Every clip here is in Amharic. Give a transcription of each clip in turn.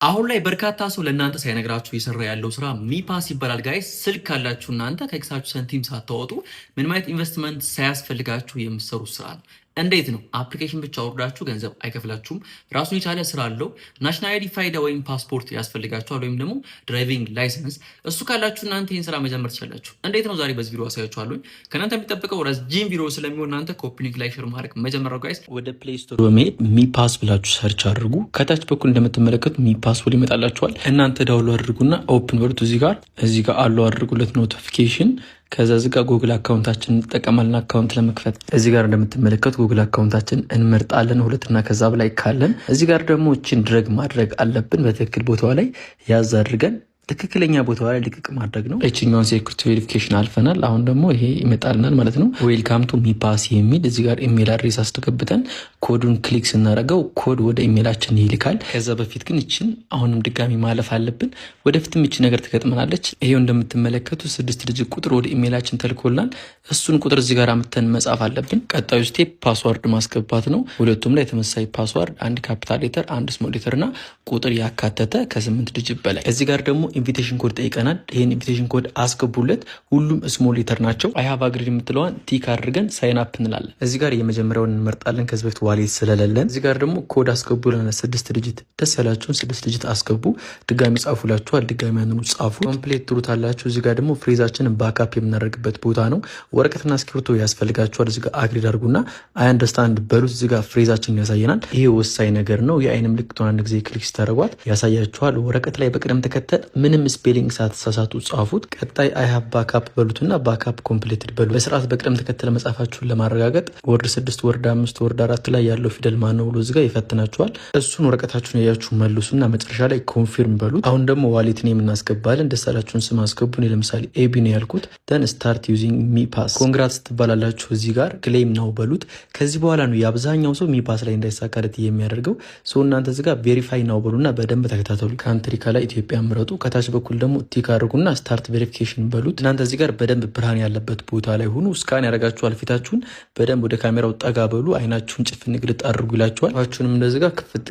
አሁን ላይ በርካታ ሰው ለእናንተ ሳይነግራችሁ እየሰራ ያለው ስራ ሚፓስ ይባላል። ጋይስ ስልክ ካላችሁ እናንተ ከኪሳችሁ ሰንቲም ሳታወጡ ምንም አይነት ኢንቨስትመንት ሳያስፈልጋችሁ የምትሰሩት ስራ ነው። እንዴት ነው? አፕሊኬሽን ብቻ አውርዳችሁ ገንዘብ አይከፍላችሁም። ራሱን የቻለ ስራ አለው። ናሽናል አይዲ ፋይዳ ወይም ፓስፖርት ያስፈልጋችኋል፣ ወይም ደግሞ ድራይቪንግ ላይሰንስ። እሱ ካላችሁ እናንተ ይህን ስራ መጀመር ትችላላችሁ። እንዴት ነው? ዛሬ በዚህ ቪዲዮ አሳያችኋለሁ። ከእናንተ የሚጠበቀው ረጅም ቪዲዮ ስለሚሆን እናንተ ኮፒ ሊንክ ላይ ሼር ማድረግ መጀመሪያው። ጋይስ ወደ ፕሌይ ስቶር በመሄድ ሚፓስ ብላችሁ ሰርች አድርጉ። ከታች በኩል እንደምትመለከቱ ሚፓስ ብሎ ይመጣላችኋል። እናንተ ዳውንሎድ አድርጉና ኦፕን በሉት። እዚህ ጋር አለው አድርጉለት ኖቲፊኬሽን። ከዛ እዚህ ጋር ጉግል አካውንታችን እንጠቀማለን። አካውንት ለመክፈት እዚህ ጋር እንደምትመለከቱ ጉግል አካውንታችን እንመርጣለን። ሁለትና ከዛ በላይ ካለን እዚህ ጋር ደግሞ እችን ድረግ ማድረግ አለብን። በትክክል ቦታዋ ላይ ያዝ አድርገን ትክክለኛ ቦታው ላይ ልቅቅ ማድረግ ነው። እቺኛውን ሴኩሪቲ ቬሪፊኬሽን አልፈናል። አሁን ደግሞ ይሄ ይመጣልናል ማለት ነው። ዌልካም ቱ ሚፓስ የሚል እዚህ ጋር ኢሜል አድሬስ አስተገብተን ኮዱን ክሊክ ስናደርገው ኮድ ወደ ኢሜላችን ይልካል። ከዛ በፊት ግን እችን አሁንም ድጋሚ ማለፍ አለብን። ወደፊትም እቺ ነገር ትገጥመናለች። ይሄው እንደምትመለከቱ 6 ዲጂት ቁጥር ወደ ኢሜላችን ተልኮልናል። እሱን ቁጥር እዚህ ጋር አምጥተን መጻፍ አለብን። ቀጣዩ ስቴፕ ፓስዋርድ ማስገባት ነው። ሁለቱም ላይ ተመሳሳይ ፓስዋርድ፣ አንድ ካፒታል ሌተር፣ አንድ ስሞል ሌተር እና ቁጥር ያካተተ ከ8 ዲጂት በላይ። እዚህ ጋር ደግሞ ኢንቪቴሽን ኮድ ጠይቀናል። ይሄን ኢንቪቴሽን ኮድ አስገቡለት። ሁሉም ስሞል ሌተር ናቸው። አይ ሃቭ አግሪድ የምትለዋን ቲክ አድርገን ሳይን አፕ እንላለን። እዚህ ጋር የመጀመሪያውን እንመርጣለን። ከዚህ በፊት ዋሌት ስለሌለን እዚህ ጋር ደግሞ ኮድ አስገቡ ለና 6 ዲጂት ደስ ያላችሁን 6 ዲጂት አስገቡ። ድጋሚ ጻፉላችኋል። ድጋሚ ያንኑ ጻፉ። ኮምፕሌት ትሩታላችሁ። እዚህ ጋር ደግሞ ፍሬዛችንን ባካፕ የምናደርግበት ቦታ ነው። ወረቀትና እስክሪብቶ ያስፈልጋችኋል። እዚህ ጋር አግሪድ አድርጉና አይ አንደርስታንድ በሉት። እዚህ ጋር ፍሬዛችንን ያሳየናል። ይሄ ወሳኝ ነገር ነው። የአይን ምልክቱን አንድ ጊዜ ክሊክ ስታደርጓት ያሳያችኋል። ወረቀት ላይ በቅደም ተከተል ምንም ስፔሊንግ ሳትሳሳቱ ጻፉት። ቀጣይ አይ ሃቭ ባካፕ በሉትና ባካፕ ኮምፕሊትድ በሉ። በስርዓት በቅደም ተከተል መጻፋችሁን ለማረጋገጥ ወርድ 6 ወርድ 5 ወርድ 4 ላይ ያለው ፊደል ማን ነው ብሎ እዚህ ጋር ይፈትናችኋል። እሱን ወረቀታችሁን ያያችሁ መልሱና መጨረሻ ላይ ኮንፊርም በሉት። አሁን ደግሞ ዋሌት ኔም እናስገባለን። ደስ ያላችሁን ስም አስገቡ። እኔ ለምሳሌ ኤቢ ነው ያልኩት። ደን ስታርት ዩዚንግ ሚፓስ ኮንግራትስ ትባላላችሁ። እዚህ ጋር ክሌም ነው በሉት። ከዚህ በኋላ ነው የአብዛኛው ሰው ሚፓስ ላይ እንዳይሳካለት የሚያደርገው። ሰው እናንተ እዚህ ጋር ቬሪፋይ ነው በሉና በደንብ ተከታተሉ። ካንትሪ ከላይ ኢትዮጵያ ምረጡ። ከታች በኩል ደግሞ ቲክ አድርጉና ስታርት ቬሪፊኬሽን በሉት። እናንተ እዚህ ጋር በደንብ ብርሃን ያለበት ቦታ ላይ ሁኑ። ስካን ያደርጋችኋል። ፊታችሁን በደንብ ወደ ካሜራው ጠጋ በሉ። አይናችሁን ጭፍን ግልጥ አድርጉ ይላችኋል። አችሁንም እንደዚህ ጋር ክፍት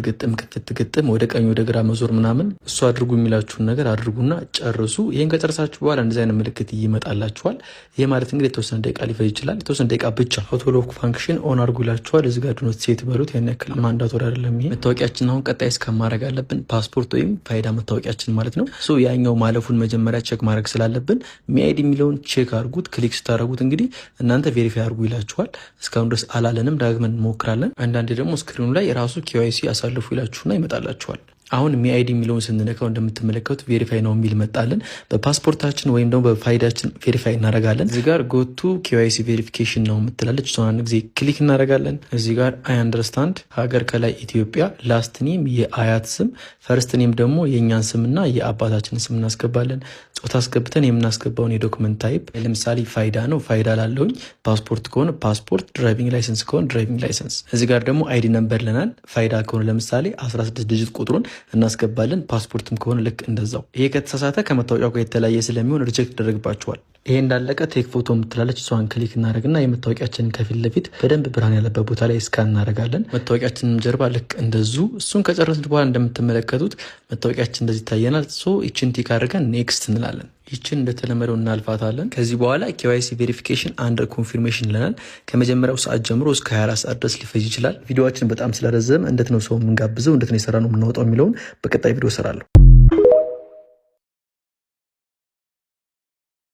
ግጥም ወደ ቀኝ ወደ ግራ መዞር ምናምን እሱ አድርጉ የሚላችሁን ነገር አድርጉና ጨርሱ። ይሄን ከጨርሳችሁ በኋላ እንደዚህ አይነት ምልክት ይመጣላችኋል። ይሄ ማለት እንግዲህ የተወሰነ ደቂቃ ሊፈጅ ይችላል። የተወሰነ ደቂቃ ብቻ አውቶ ሎክ ፋንክሽን ኦን አድርጉ ይላችኋል። እዚህ ጋር ዶንት ሴት በሉት። ያን ያክል ማንዳቶሪ አይደለም። ይሄ መታወቂያችን አሁን ቀጣይ እስከማድረግ አለብን። ፓስፖርት ወይም ፋይዳ መታወቂያችን ማለት ነው። ሶ ያኛው ማለፉን መጀመሪያ ቼክ ማድረግ ስላለብን ሚአይዲ የሚለውን ቼክ አድርጉት። ክሊክ ስታደርጉት እንግዲህ እናንተ ቬሪፋይ አድርጉ ይላችኋል። እስካሁን ድረስ አላለንም። ዳግመን እንሞክራለን። አንዳንዴ ደግሞ ስክሪኑ ላይ ራሱ ኬዋይሲ አሳልፉ ይላችሁና ይመጣላችኋል። አሁን ሚአይዲ የሚለውን ስንነካው እንደምትመለከቱት ቬሪፋይ ነው የሚል መጣልን። በፓስፖርታችን ወይም ደግሞ በፋይዳችን ቬሪፋይ እናደርጋለን። እዚህ ጋር ጎቱ ኬዋይሲ ቬሪፊኬሽን ነው የምትላለች። እሷን አንድ ጊዜ ክሊክ እናደርጋለን። እዚህ ጋር አይ አንደርስታንድ ሀገር ከላይ ኢትዮጵያ፣ ላስት ኔም የአያት ስም፣ ፈርስት ኔም ደግሞ የእኛን ስምና የአባታችንን ስም እናስገባለን። ጾታ አስገብተን የምናስገባውን የዶክመንት ታይፕ ለምሳሌ ፋይዳ ነው፣ ፋይዳ ላለውኝ። ፓስፖርት ከሆነ ፓስፖርት፣ ድራይቪንግ ላይሰንስ ከሆነ ድራይቪንግ ላይሰንስ። እዚህ ጋር ደግሞ አይዲ ነምበር ለናል። ፋይዳ ከሆነ ለምሳሌ 16 ዲጂት ቁጥሩን እናስገባለን። ፓስፖርትም ከሆነ ልክ እንደዛው። ይሄ ከተሳሳተ ከመታወቂያው ጋር የተለያየ ስለሚሆን ሪጀክት ይደረግባቸዋል። ይሄ እንዳለቀ ቴክ ፎቶ የምትላለች እሷን ክሊክ እናደርግና የመታወቂያችንን ከፊት ለፊት በደንብ ብርሃን ያለበት ቦታ ላይ እስካን እናደርጋለን። መታወቂያችንን ጀርባ ልክ እንደዙ። እሱን ከጨረስን በኋላ እንደምትመለከቱት መታወቂያችን እንደዚህ ይታየናል። ሶ ይችን ቲክ አድርገን ኔክስት እንላለን። ይችን እንደተለመደው እናልፋታለን። ከዚህ በኋላ ኬዋይሲ ቬሪፊኬሽን አንደር ኮንፊርሜሽን ይለናል። ከመጀመሪያው ሰዓት ጀምሮ እስከ 24 ሰዓት ድረስ ሊፈጅ ይችላል። ቪዲዮችን በጣም ስለረዘመ እንዴት ነው ሰው የምንጋብዘው፣ እንዴት ነው የሰራ ነው የምናወጣው የሚለውን በቀጣይ ቪዲዮ እሰራለሁ።